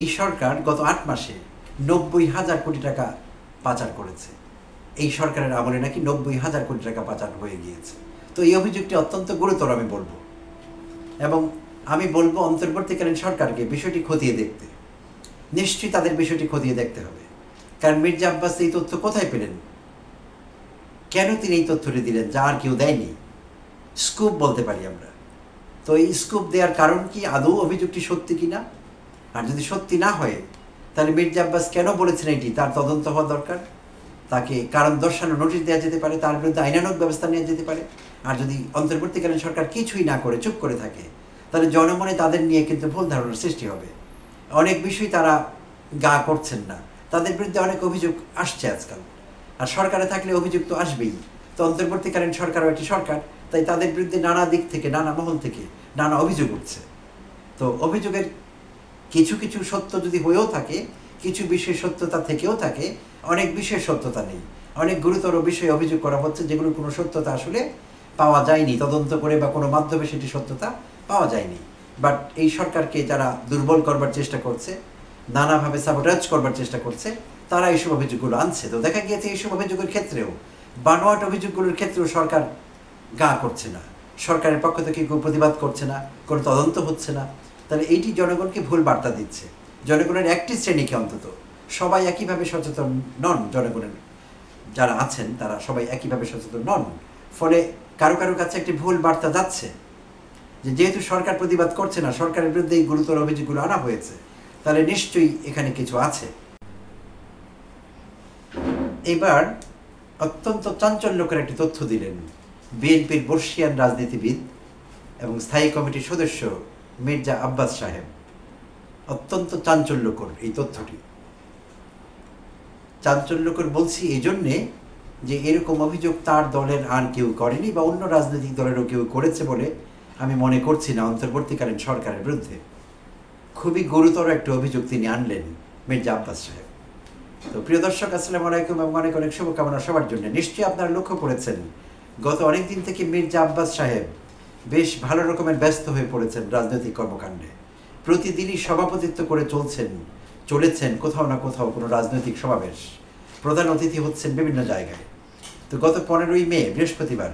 এই সরকার গত ৮ মাসে ৯০,০০০ কোটি টাকা পাচার করেছে। এই সরকারের আমলে নাকি ৯০,০০০ কোটি টাকা পাচার হয়ে গিয়েছে। তো এই অভিযোগটি অত্যন্ত গুরুতর আমি বলবো, এবং আমি বলবো অন্তর্বর্তীকালীন সরকারকে বিষয়টি খতিয়ে দেখতে। নিশ্চয়ই তাদের বিষয়টি খতিয়ে দেখতে হবে, কারণ মির্জা আব্বাস এই তথ্য কোথায় পেলেন, কেন তিনি এই তথ্যটি দিলেন যা আর কেউ দেয়নি। স্কুপ বলতে পারি আমরা। তো এই স্কুপ দেওয়ার কারণ কি, আদৌ অভিযোগটি সত্যি কিনা, আর যদি সত্যি না হয় তাহলে মির্জা আব্বাস কেন বলেছেন এটি, তার তদন্ত হওয়া দরকার। তাকে কারণ দর্শানো নোটিশ দেওয়া যেতে পারে, তার বিরুদ্ধে আইনানুগ ব্যবস্থা নেওয়া যেতে পারে। আর যদি অন্তর্বর্তীকালীন সরকার কিছুই না করে চুপ করে থাকে, তাহলে জনমনে তাদের নিয়ে কিন্তু ভুল ধারণার সৃষ্টি হবে। অনেক বিষয় তারা গা করছেন না, তাদের বিরুদ্ধে অনেক অভিযোগ আসছে আজকাল। আর সরকারে থাকলে অভিযোগ তো আসবেই। তো অন্তর্বর্তীকালীন সরকারও একটি সরকার, তাই তাদের বিরুদ্ধে নানা দিক থেকে, নানা মহল থেকে নানা অভিযোগ উঠছে। তো অভিযোগের কিছু কিছু সত্য যদি হয়েও থাকে, কিছু বিষয় সত্যতা থেকেও থাকে, অনেক বিষয়ের সত্যতা নেই। অনেক গুরুতর বিষয়ে অভিযোগ করা হচ্ছে যেগুলোর কোনো সত্যতা আসলে পাওয়া যায়নি, তদন্ত করে বা কোনো মাধ্যমে সেটি সত্যতা পাওয়া যায়নি। বাট এই সরকারকে যারা দুর্বল করবার চেষ্টা করছে, নানাভাবে সাবোটাজ করবার চেষ্টা করছে, তারা এইসব অভিযোগগুলো আনছে। তো দেখা গিয়েছে এইসব অভিযোগের ক্ষেত্রেও, বানোয়াট অভিযোগগুলোর ক্ষেত্রেও সরকার গা করছে না, সরকারের পক্ষ থেকে কেউ প্রতিবাদ করছে না, কোনো তদন্ত হচ্ছে না। তাহলে এইটি জনগণকে ভুল বার্তা দিচ্ছে। জনগণের একটি শ্রেণীকে অন্তত, সবাই একইভাবে সচেতন নন, জনগণের যারা আছেন তারা সবাই একইভাবে সচেতন নন। ফলে কারো কারো কাছে একটি ভুল বার্তা যাচ্ছে যে যেহেতু সরকার প্রতিবাদ করছে না, সরকারের বিরুদ্ধে এই গুরুতর অভিযোগগুলো আনা হয়েছে, তাহলে নিশ্চয়ই এখানে কিছু আছে। এবার অত্যন্ত চাঞ্চল্যকর একটি তথ্য দিলেন বিএনপির বর্ষিয়ান রাজনীতিবিদ এবং স্থায়ী কমিটির সদস্য মির্জা আব্বাস সাহেব। অত্যন্ত চাঞ্চল্যকর এই তথ্যটি। চাঞ্চল্যকর বলছি এই জন্যে যে এরকম অভিযোগ তার দলের আর কেউ করেনি, বা অন্য রাজনৈতিক দলেরও কেউ করেছে বলে আমি মনে করছি না অন্তর্বর্তীকালীন সরকারের বিরুদ্ধে। খুবই গুরুতর একটা অভিযোগ তিনি আনলেন মির্জা আব্বাস সাহেব। তো প্রিয় দর্শক, আসসালামু আলাইকুম এবং অনেক অনেক শুভকামনা সবার জন্য। নিশ্চয়ই আপনারা লক্ষ্য করেছেন গত অনেক দিন থেকে মির্জা আব্বাস সাহেব বেশ ভালো রকমের ব্যস্ত হয়ে পড়েছেন রাজনৈতিক কর্মকাণ্ডে। প্রতিদিনই সভাপতিত্ব করে চলেছেন কোথাও না কোথাও কোনো রাজনৈতিক সমাবেশ। প্রধান অতিথি হচ্ছেন বিভিন্ন জায়গায়। তো গত 15ই মে বৃহস্পতিবার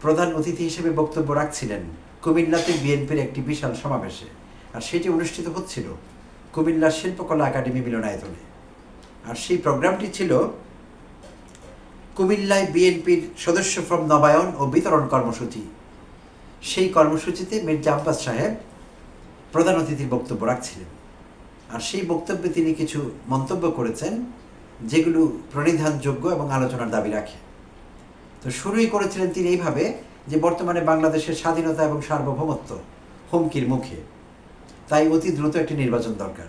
প্রধান অতিথি হিসেবে বক্তব্য রাখছিলেন কুমিল্লাতে বিএনপির একটি বিশাল সমাবেশে। আর সেটি অনুষ্ঠিত হচ্ছিল কুমিল্লা শিল্পকলা একাডেমি মিলনায়তনে। আর সেই প্রোগ্রামটি ছিল কুমিল্লায় বিএনপির সদস্য ফর্ম নবায়ন ও বিতরণ কর্মসূচি। সেই কর্মসূচিতে মির্জা আব্বাস সাহেব প্রধান অতিথির বক্তব্য রাখছিলেন। আর সেই বক্তব্যে তিনি কিছু মন্তব্য করেছেন যেগুলো প্রণিধানযোগ্য এবং আলোচনার দাবি রাখে। তো শুরুই করেছিলেন তিনি এইভাবে যে বর্তমানে বাংলাদেশের স্বাধীনতা এবং সার্বভৌমত্ব হুমকির মুখে, তাই অতি দ্রুত একটি নির্বাচন দরকার।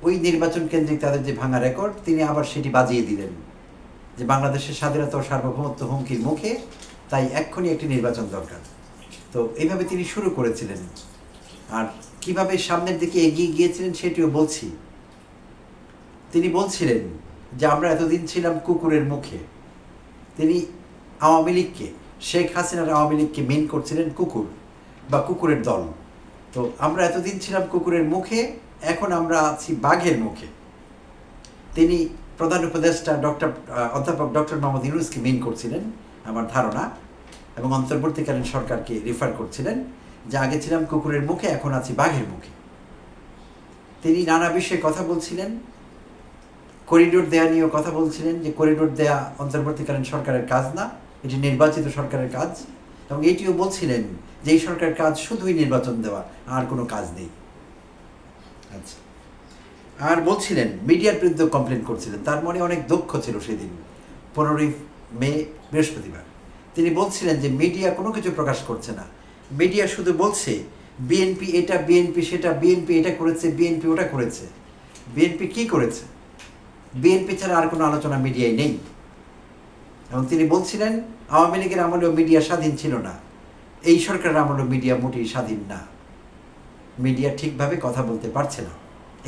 ওই নির্বাচন কেন্দ্রিক তাদের যে ভাঙা রেকর্ড, তিনি আবার সেটি বাজিয়ে দিলেন যে বাংলাদেশের স্বাধীনতা ও সার্বভৌমত্ব হুমকির মুখে, তাই এক্ষুনি একটি নির্বাচন দরকার। তো এইভাবে তিনি শুরু করেছিলেন। আর কিভাবে সামনের দিকে এগিয়ে গিয়েছিলেন সেটিও বলছি। তিনি বলছিলেন যে আমরা এতদিন ছিলাম কুকুরের মুখে। তিনি আওয়ামী লীগকে, শেখ হাসিনার আওয়ামী লীগকে মেন করছিলেন কুকুর বা কুকুরের দল। তো আমরা এতদিন ছিলাম কুকুরের মুখে, এখন আমরা আছি বাঘের মুখে। তিনি প্রধান উপদেষ্টা অধ্যাপক ডক্টর মোহাম্মদ ইউনূসকে মেন করছিলেন আমার ধারণা, এবং অন্তর্বর্তীকালীন সরকারকে রেফার করছিলেন যে আগে ছিলাম কুকুরের মুখে, এখন আছি বাঘের মুখে। তিনি নানা বিষয়ে কথা বলছিলেন, করিডোর দেয়া নিয়েও কথা বলছিলেন যে করিডোর দেয়া অন্তর্বর্তীকালীন সরকারের কাজ না, এটি নির্বাচিত সরকারের কাজ। এবং এটিও বলছিলেন যে এই সরকারের কাজ শুধুই নির্বাচন দেওয়া, আর কোনো কাজ নেই। আচ্ছা, আর বলছিলেন মিডিয়ার বিরুদ্ধে কমপ্লেন করছিলেন। তার মনে অনেক দুঃখ ছিল সেদিন 15ই মে বৃহস্পতিবার। তিনি বলছিলেন যে মিডিয়া কোনো কিছু প্রকাশ করছে না, মিডিয়া শুধু বলছে বিএনপি এটা, বিএনপি সেটা, বিএনপি এটা করেছে, বিএনপি ওটা করেছে। বিএনপি কি করেছে? বিএনপি ছাড়া আর কোনো আলোচনা মিডিয়ায় নেই। এবং তিনি বলছিলেন আওয়ামী লীগের আমলেও মিডিয়া স্বাধীন ছিল না, এই সরকারের আমলেও মিডিয়া মোটেই স্বাধীন না, মিডিয়া ঠিকভাবে কথা বলতে পারছে না।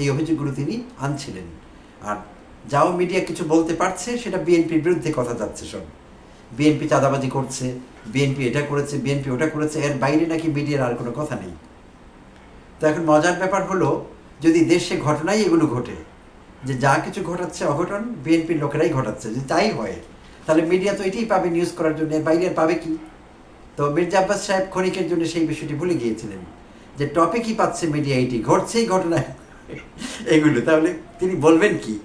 এই অভিযোগগুলো তিনি আনছিলেন। আর যাও মিডিয়া কিছু বলতে পারছে, সেটা বিএনপির বিরুদ্ধে কথা যাচ্ছে সব। বিএনপি চাঁদাবাজি করছে, বিএনপি এটা করেছে, বিএনপি ওটা করেছে, এর বাইরে নাকি মিডিয়ার আর কোনো কথা নেই। তো এখন মজার ব্যাপার হলো যদি দেশে ঘটনাই এগুলো ঘটে, যে যা কিছু ঘটাচ্ছে অঘটন বিএনপির লোকেরাই ঘটাচ্ছে, যদি তাই হয় তাহলে মিডিয়া তো এটাই পাবে নিউজ করার জন্য, বাইরে আর পাবে কি? তো মির্জা আব্বাস সাহেব ক্ষণিকের জন্য সেই বিষয়টি ভুলে গিয়েছিলেন যে টপিকই পাচ্ছে মিডিয়া এইটি, ঘটছেই ঘটনা এগুলো, তাহলে তিনি বলবেন কি?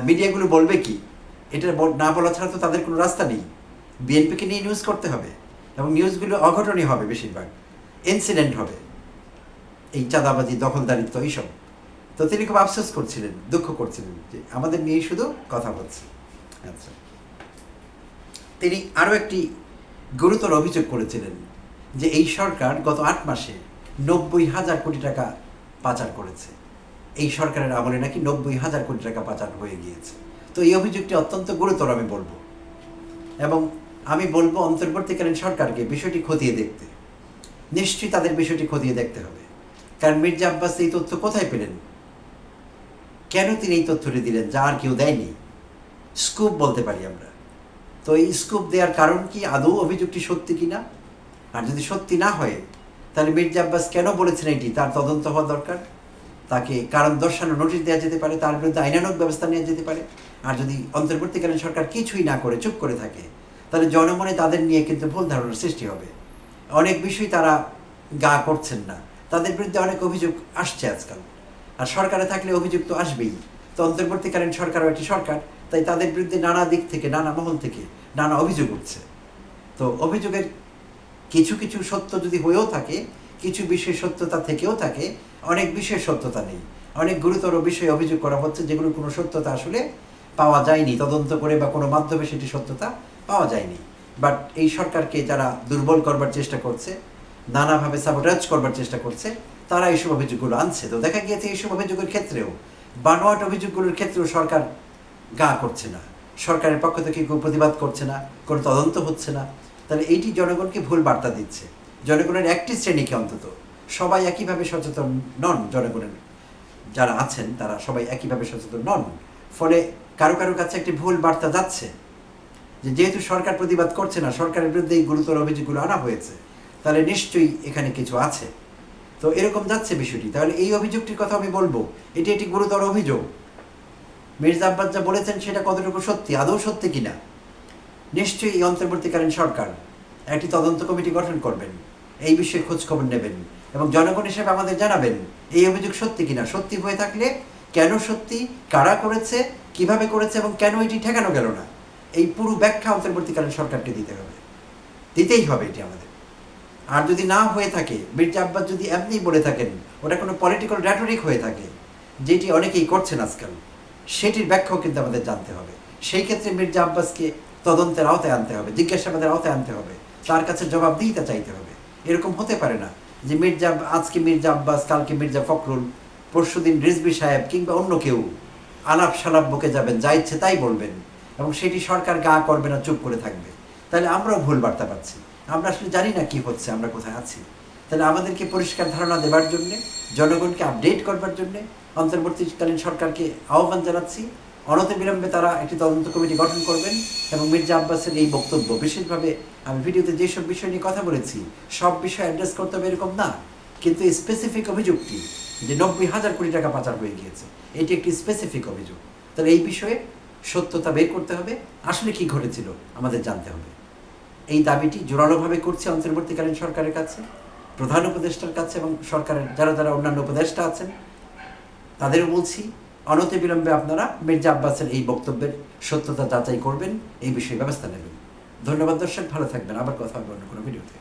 মিডিয়াগুলো বলবে কি? এটা না বলা ছাড়া তো তাদের কোনো রাস্তা নেই। বিএনপিকে নিয়ে নিউজ করতে হবে এবং নিউজগুলো অঘটনই হবে, বেশিরভাগ ইনসিডেন্ট হবে, এই চাঁদাবাজি, দখলদারিত্ব, এইসব। তো তিনি খুব আফসোস করছিলেন, দুঃখ করছিলেন যে আমাদের নিয়েই শুধু কথা বলছে। আচ্ছা, তিনি আরও একটি গুরুতর অভিযোগ করেছিলেন যে এই সরকার গত 8 মাসে 90,000 কোটি টাকা পাচার করেছে। এই সরকারের আমলে নাকি 90,000 কোটি টাকা পাচার হয়ে গিয়েছে। তো এই অভিযোগটি অত্যন্ত গুরুতর আমি বলবো, এবং আমি বলবো অন্তর্বর্তীকালীন সরকারকে বিষয়টি খতিয়ে দেখতে, নিশ্চয়ই তাদের বিষয়টি খতিয়ে দেখতে হবে। কারণ মির্জা আব্বাস এই তথ্য কোথায় পেলেন? কেন তিনি এই তথ্যটি দিলেন যা আর কেউ দেয়নি? স্কুপ বলতে পারি আমরা। তো এই স্কুপ দেওয়ার কারণ কি? আদৌ অভিযোগটি সত্যি কিনা? আর যদি সত্যি না হয় তাহলে মির্জা আব্বাস কেন বলেছেন এটি, তার তদন্ত হওয়া দরকার। তাকে কারণ দর্শানোর নোটিশ দেওয়া যেতে পারে, তার বিরুদ্ধে আইনানুগ ব্যবস্থা নেওয়া যেতে পারে। আর যদি অন্তর্বর্তীকালীন সরকার কিছুই না করে চুপ করে থাকে তাহলে জনমনে তাদের নিয়ে কিন্তু ভুল ধারণার সৃষ্টি হবে। অনেক বিষয় তারা গা করছেন না, তাদের বিরুদ্ধে অনেক অভিযোগ আসছে আজকাল। আর সরকারে থাকলে অভিযোগ তো আসবেই। তো অন্তর্বর্তীকালীন সরকারও একটি সরকার, তাই তাদের বিরুদ্ধে নানা দিক থেকে, নানা মহল থেকে নানা অভিযোগ উঠছে। তো অভিযোগের কিছু কিছু সত্য যদি হয়েও থাকে, কিছু বিষয় সত্যতা থেকেও থাকে, অনেক বিষয়ের সত্যতা নেই। অনেক গুরুতর বিষয়ে অভিযোগ করা হচ্ছে যেগুলোর কোনো সত্যতা আসলে পাওয়া যায়নি, তদন্ত করে বা কোনো মাধ্যমে সেটি সত্যতা পাওয়া যায়নি। বাট এই সরকারকে যারা দুর্বল করবার চেষ্টা করছে, নানাভাবে সাবোটাজ করবার চেষ্টা করছে, তারা এইসব অভিযোগগুলো আনছে। তো দেখা গিয়েছে এইসব অভিযোগের ক্ষেত্রেও, বানোয়াট অভিযোগগুলোর ক্ষেত্রেও সরকার গা করছে না, সরকারের পক্ষ থেকে কেউ প্রতিবাদ করছে না, কোনো তদন্ত হচ্ছে না। তাহলে এইটি জনগণকে ভুল বার্তা দিচ্ছে। জনগণের একটি শ্রেণীকে অন্তত, সবাই একইভাবে সচেতন নন, জনগণের যারা আছেন তারা সবাই একইভাবে সচেতন নন। ফলে কারো কারো কাছে একটি ভুল বার্তা যাচ্ছে যে যেহেতু সরকার প্রতিবাদ করছে না, সরকারের বিরুদ্ধে এই গুরুতর অভিযোগগুলো আনা হয়েছে, তাহলে নিশ্চয়ই এখানে কিছু আছে। তো এরকম যাচ্ছে বিষয়টি। তাহলে এই অভিযোগটির কথা আমি বলবো, এটি একটি গুরুতর অভিযোগ। মির্জা আব্বাস যা বলেছেন সেটা কতটুকু সত্যি, আদৌ সত্যি কিনা, নিশ্চয়ই এই অন্তর্বর্তীকালীন সরকার একটি তদন্ত কমিটি গঠন করবেন, এই বিষয়ে খোঁজখবর নেবেন এবং জনগণ হিসেবে আমাদের জানাবেন এই অভিযোগ সত্যি কিনা। সত্যি হয়ে থাকলে কেন সত্যি, কারা করেছে, কিভাবে করেছে এবং কেন এটি ঠেকানো গেল না, এই পুরো ব্যাখ্যা অন্তর্বর্তীকালীন সরকারকে দিতে হবে, দিতেই হবে এটি আমাদের। আর যদি না হয়ে থাকে, মির্জা আব্বাস যদি এমনি বলে থাকেন, ওটা কোনো পলিটিক্যাল র্যাটরিক হয়ে থাকে, যেটি অনেকেই করছেন আজকাল, সেটির ব্যাখ্যাও কিন্তু আমাদের জানতে হবে। সেই ক্ষেত্রে মির্জা আব্বাসকে তদন্তের আওতায় আনতে হবে, জিজ্ঞাসাবাদের আওতায় আনতে হবে, তার কাছে জবাবদিহিতা চাইতে হবে। এরকম হতে পারে না যে আজকে মির্জা আব্বাস, কালকে মির্জা ফখরুল, পরশুদিন রিজভী সাহেব কিংবা অন্য কেউ আলাপ সালাপ বকে যাবেন, যা ইচ্ছে তাই বলবেন এবং সেটি সরকার গা করবে না, চুপ করে থাকবে। তাহলে আমরাও ভুল বার্তা পাচ্ছি, আমরা আসলে জানি না কি হচ্ছে, আমরা কোথায় আছি। তাহলে আমাদেরকে পরিষ্কার ধারণা দেবার জন্যে, জনগণকে আপডেট করবার জন্যে অন্তর্বর্তীকালীন সরকারকে আহ্বান জানাচ্ছি, অনতিবিলম্বে তারা একটি তদন্ত কমিটি গঠন করবেন এবং মির্জা আব্বাসের এই বক্তব্য, বিশেষভাবে আমি ভিডিওতে যেসব বিষয় নিয়ে কথা বলেছি সব বিষয় অ্যাড্রেস করতে হবে এরকম না, কিন্তু এই স্পেসিফিক অভিযোগটি যে 90,000 কোটি টাকা পাচার হয়ে গিয়েছে, এটি একটি স্পেসিফিক অভিযোগ। তাহলে এই বিষয়ে সত্যতা বের করতে হবে, আসলে কি ঘটেছিল আমাদের জানতে হবে। এই দাবিটি জোরালোভাবে করছে অন্তর্বর্তীকালীন সরকারের কাছে, প্রধান উপদেষ্টার কাছে এবং সরকারের যারা যারা অন্যান্য উপদেষ্টা আছেন তাদেরও বলছি, অনতিবিলম্বে আপনারা মির্জা আব্বাসের এই বক্তব্যের সত্যতা যাচাই করবেন, এই বিষয়ে ব্যবস্থা নেবেন। ধন্যবাদ দর্শক, ভালো থাকবেন, আবার কথা হবে অন্য কোনো ভিডিওতে।